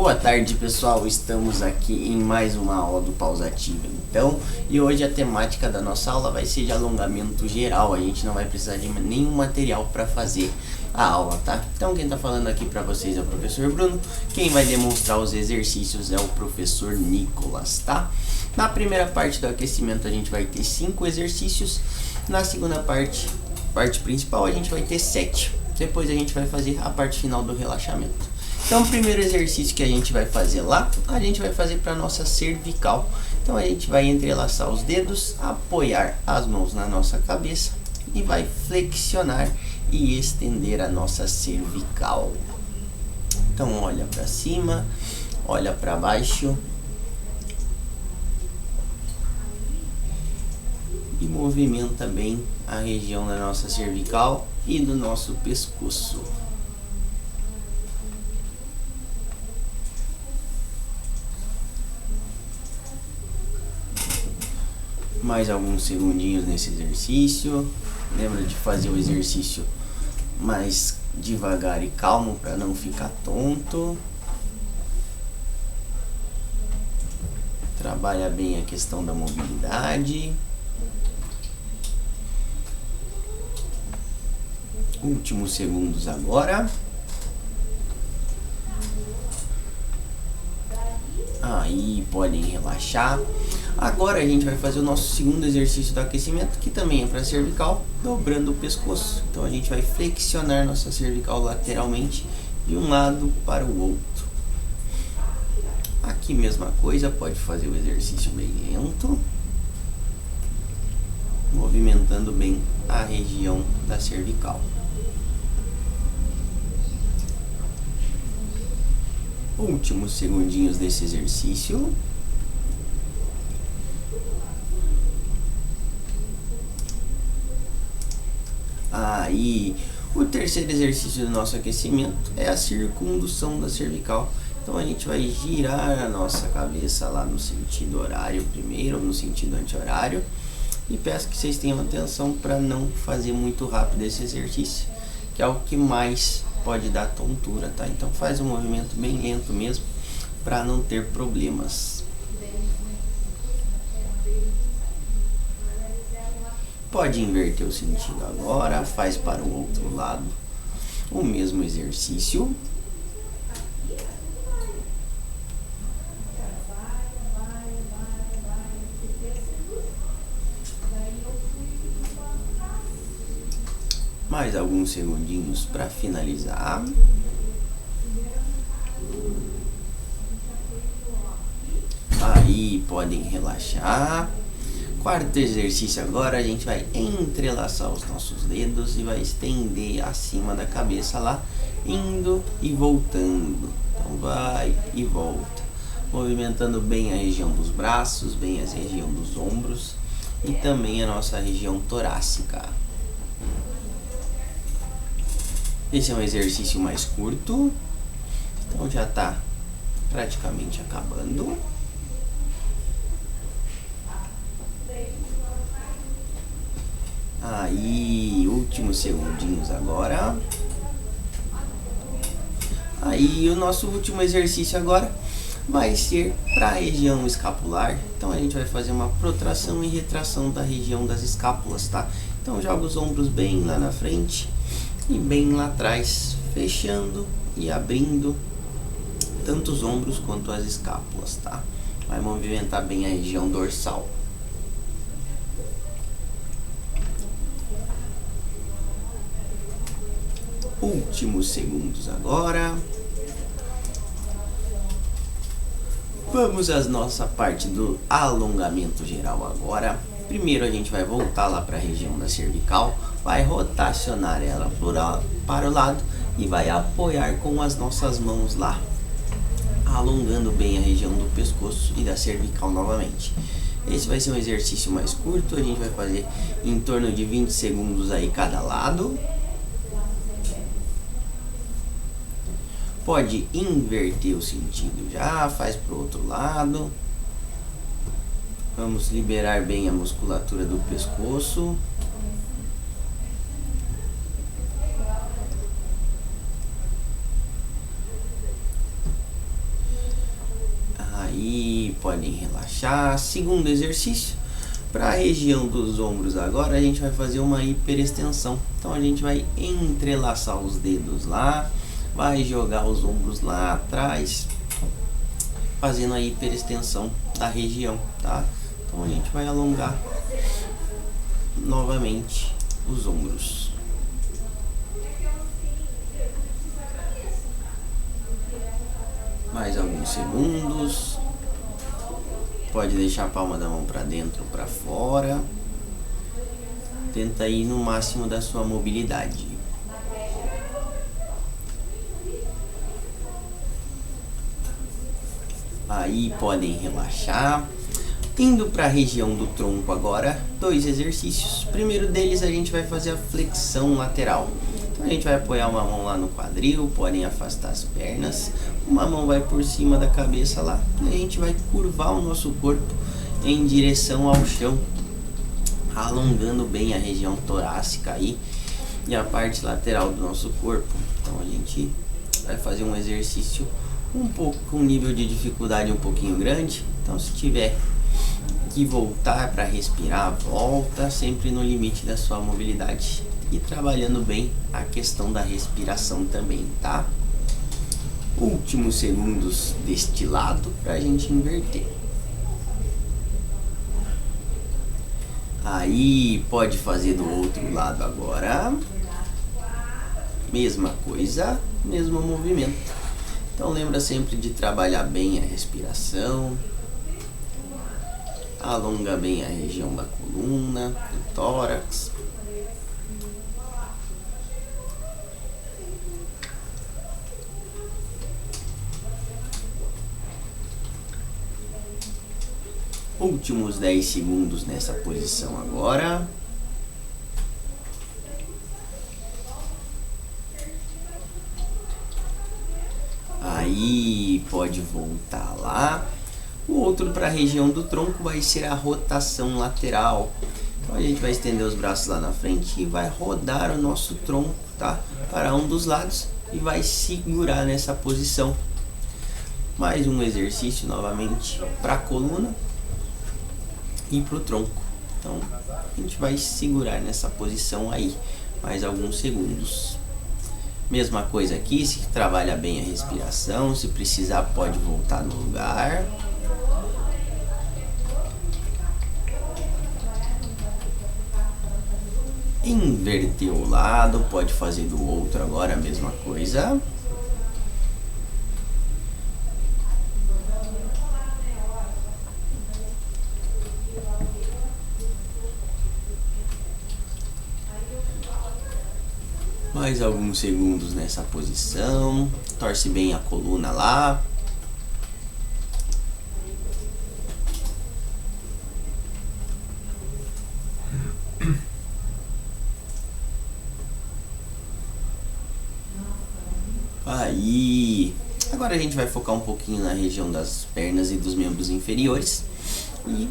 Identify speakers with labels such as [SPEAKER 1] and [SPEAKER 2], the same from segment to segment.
[SPEAKER 1] Boa tarde, pessoal, estamos aqui em mais uma aula do Pausativa, então, e hoje a temática da nossa aula vai ser de alongamento geral. A gente não vai precisar de nenhum material para fazer a aula, tá? Então quem tá falando aqui para vocês é o professor Bruno, quem vai demonstrar os exercícios é o professor Nicolas, tá? Na primeira parte do aquecimento a gente vai ter 5 exercícios, na segunda parte principal a gente vai ter 7, depois a gente vai fazer a parte final do relaxamento. Então, o primeiro exercício que a gente vai fazer lá, a gente vai fazer para nossa cervical. Então, a gente vai entrelaçar os dedos, apoiar as mãos na nossa cabeça e vai flexionar e estender a nossa cervical. Então, olha para cima, olha para baixo e movimenta bem a região da nossa cervical e do nosso pescoço. Mais alguns segundinhos nesse exercício. Lembra de fazer o exercício mais devagar e calmo para não ficar tonto. Trabalha bem a questão da mobilidade. Últimos segundos agora. Aí podem relaxar. Agora a gente vai fazer o nosso segundo exercício do aquecimento, que também é para cervical, dobrando o pescoço. Então a gente vai flexionar nossa cervical lateralmente de um lado para o outro. Aqui mesma coisa, pode fazer o exercício bem lento, movimentando bem a região da cervical. Últimos segundinhos desse exercício. Aí, o terceiro exercício do nosso aquecimento é a circundução da cervical. Então a gente vai girar a nossa cabeça lá no sentido horário primeiro, no sentido anti-horário. E peço que vocês tenham atenção para não fazer muito rápido esse exercício, que é o que mais pode dar tontura, tá? Então faz um movimento bem lento mesmo, para não ter problemas. Pode inverter o sentido agora, faz para o outro lado o mesmo exercício. Mais alguns segundinhos para finalizar. Aí podem relaxar. Quarto exercício agora, a gente vai entrelaçar os nossos dedos e vai estender acima da cabeça lá, indo e voltando. Então vai e volta, movimentando bem a região dos braços, bem a região dos ombros e também a nossa região torácica. Esse é um exercício mais curto, então já está praticamente acabando. Aí, últimos segundinhos agora. Aí, o nosso último exercício agora vai ser para a região escapular. Então, a gente vai fazer uma protração e retração da região das escápulas, tá? Então, joga os ombros bem lá na frente e bem lá atrás, fechando e abrindo tanto os ombros quanto as escápulas, tá? Vai movimentar bem a região dorsal. Últimos segundos agora. Vamos à nossa parte do alongamento geral agora. Primeiro a gente vai voltar lá para a região da cervical, vai rotacionar ela para o lado e vai apoiar com as nossas mãos lá, alongando bem a região do pescoço e da cervical novamente. Esse vai ser um exercício mais curto, a gente vai fazer em torno de 20 segundos aí cada lado. Pode inverter o sentido já, faz para o outro lado. Vamos liberar bem a musculatura do pescoço. podem relaxar. Segundo exercício, para a região dos ombros agora a gente vai fazer uma hiperextensão. Então a gente vai entrelaçar os dedos lá, vai jogar os ombros lá atrás, fazendo a hiperextensão da região, tá? Então a gente vai alongar novamente os ombros. Mais alguns segundos. Pode deixar a palma da mão para dentro ou para fora. Tenta ir no máximo da sua mobilidade. Aí podem relaxar. Indo para a região do tronco agora, 2 exercícios. O primeiro deles a gente vai fazer a flexão lateral. Então a gente vai apoiar uma mão lá no quadril, podem afastar as pernas. Uma mão vai por cima da cabeça lá e a gente vai curvar o nosso corpo em direção ao chão, alongando bem a região torácica aí e a parte lateral do nosso corpo. Então a gente vai fazer um exercício um pouco com nível de dificuldade um pouquinho grande. Então se tiver que voltar para respirar, volta sempre no limite da sua mobilidade e trabalhando bem a questão da respiração também, tá? Últimos segundos deste lado para a gente inverter. Aí pode fazer do outro lado agora. Mesma coisa, mesmo movimento. Então lembra sempre de trabalhar bem a respiração. Alonga bem a região da coluna, do tórax. Últimos 10 segundos nessa posição agora. Aí pode voltar lá. O outro para a região do tronco vai ser a rotação lateral. Então a gente vai estender os braços lá na frente e vai rodar o nosso tronco, tá? Para um dos lados e vai segurar nessa posição. Mais um exercício novamente para a coluna e para o tronco. Então a gente vai segurar nessa posição aí mais alguns segundos. Mesma coisa aqui, se trabalha bem a respiração, se precisar pode voltar no lugar. Inverter o lado, pode fazer do outro agora a mesma coisa. Mais alguns segundos nessa posição. Torce bem a coluna lá. Aí, agora a gente vai focar um pouquinho na região das pernas e dos membros inferiores. E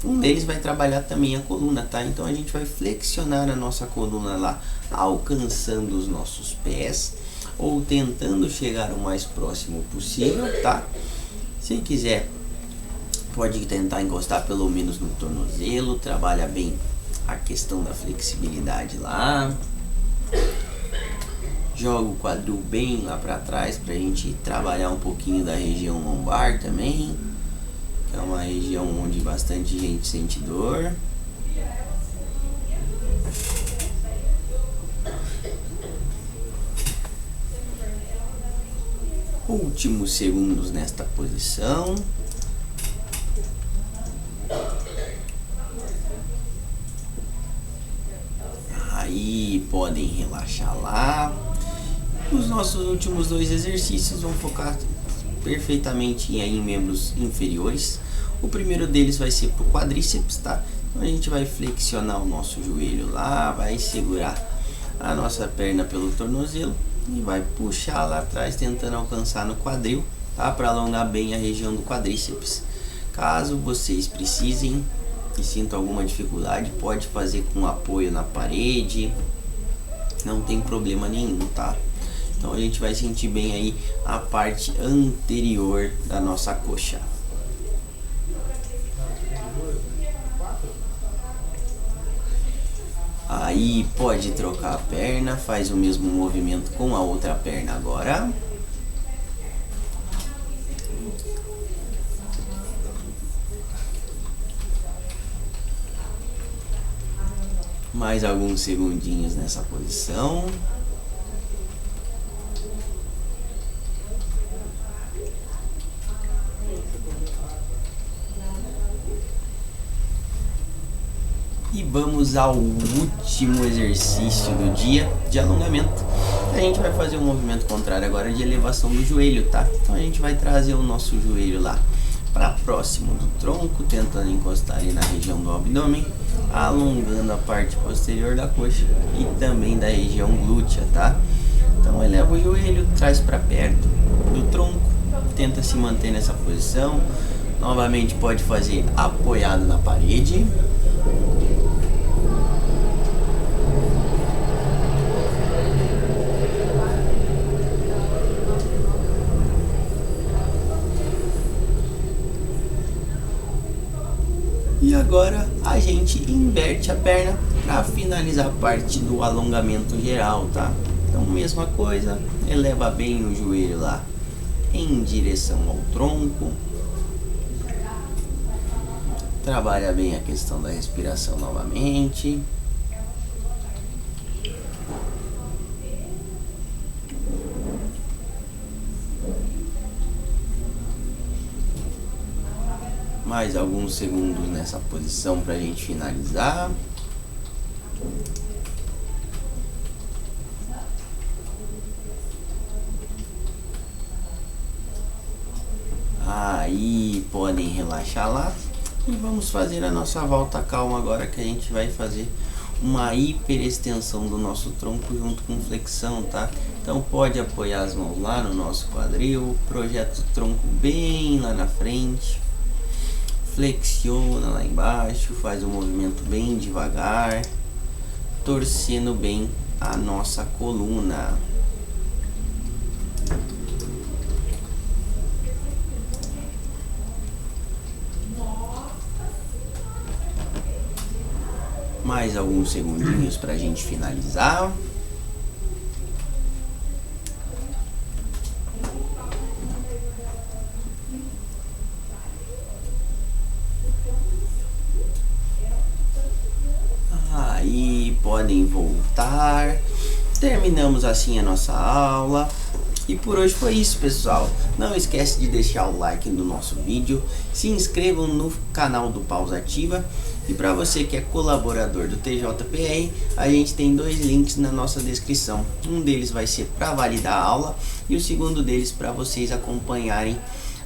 [SPEAKER 1] um deles vai trabalhar também a coluna, tá? Então a gente vai flexionar a nossa coluna lá, alcançando os nossos pés ou tentando chegar o mais próximo possível, tá? Se quiser, pode tentar encostar pelo menos no tornozelo, trabalha bem a questão da flexibilidade lá. Joga o quadril bem lá para trás pra gente trabalhar um pouquinho da região lombar também, que é uma região onde bastante gente sente dor. Últimos segundos nesta posição. Aí podem relaxar lá. Os nossos últimos 2 exercícios vão focar perfeitamente em membros inferiores. O primeiro deles vai ser para o quadríceps, tá? Então a gente vai flexionar o nosso joelho lá, vai segurar a nossa perna pelo tornozelo e vai puxar lá atrás tentando alcançar no quadril, tá? Para alongar bem a região do quadríceps. Caso vocês precisem e sintam alguma dificuldade, pode fazer com apoio na parede, não tem problema nenhum, tá? Então a gente vai sentir bem aí a parte anterior da nossa coxa. Aí pode trocar a perna, faz o mesmo movimento com a outra perna agora. Mais alguns segundinhos nessa posição. E vamos ao último exercício do dia de alongamento. A gente vai fazer um movimento contrário agora de elevação do joelho, tá? Então a gente vai trazer o nosso joelho lá para próximo do tronco, tentando encostar ali na região do abdômen, alongando a parte posterior da coxa e também da região glútea, tá? Então eleva o joelho, traz para perto do tronco, tenta se manter nessa posição. Novamente pode fazer apoiado na parede. E agora a gente inverte a perna para finalizar a parte do alongamento geral, tá? Então mesma coisa, eleva bem o joelho lá em direção ao tronco. Trabalha bem a questão da respiração novamente. Mais alguns segundos nessa posição para a gente finalizar. Aí podem relaxar lá. E vamos fazer a nossa volta calma agora, que a gente vai fazer uma hiperextensão do nosso tronco junto com flexão, tá? Então pode apoiar as mãos lá no nosso quadril, projeta o tronco bem lá na frente. Flexiona lá embaixo, faz um movimento bem devagar, torcendo bem a nossa coluna. Mais alguns segundinhos para a gente finalizar. Aí podem voltar. Terminamos assim a nossa aula. E por hoje foi isso, pessoal. Não esquece de deixar o like no nosso vídeo, se inscrevam no canal do Pausa Ativa. E para você que é colaborador do TJPR, a gente tem 2 links na nossa descrição. Um deles vai ser para validar a aula e o segundo deles para vocês acompanharem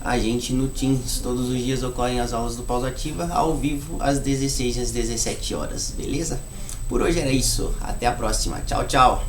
[SPEAKER 1] a gente no Teams. Todos os dias ocorrem as aulas do Pausa Ativa ao vivo às 16 às 17 horas, beleza? Por hoje era isso. Até a próxima. Tchau, tchau.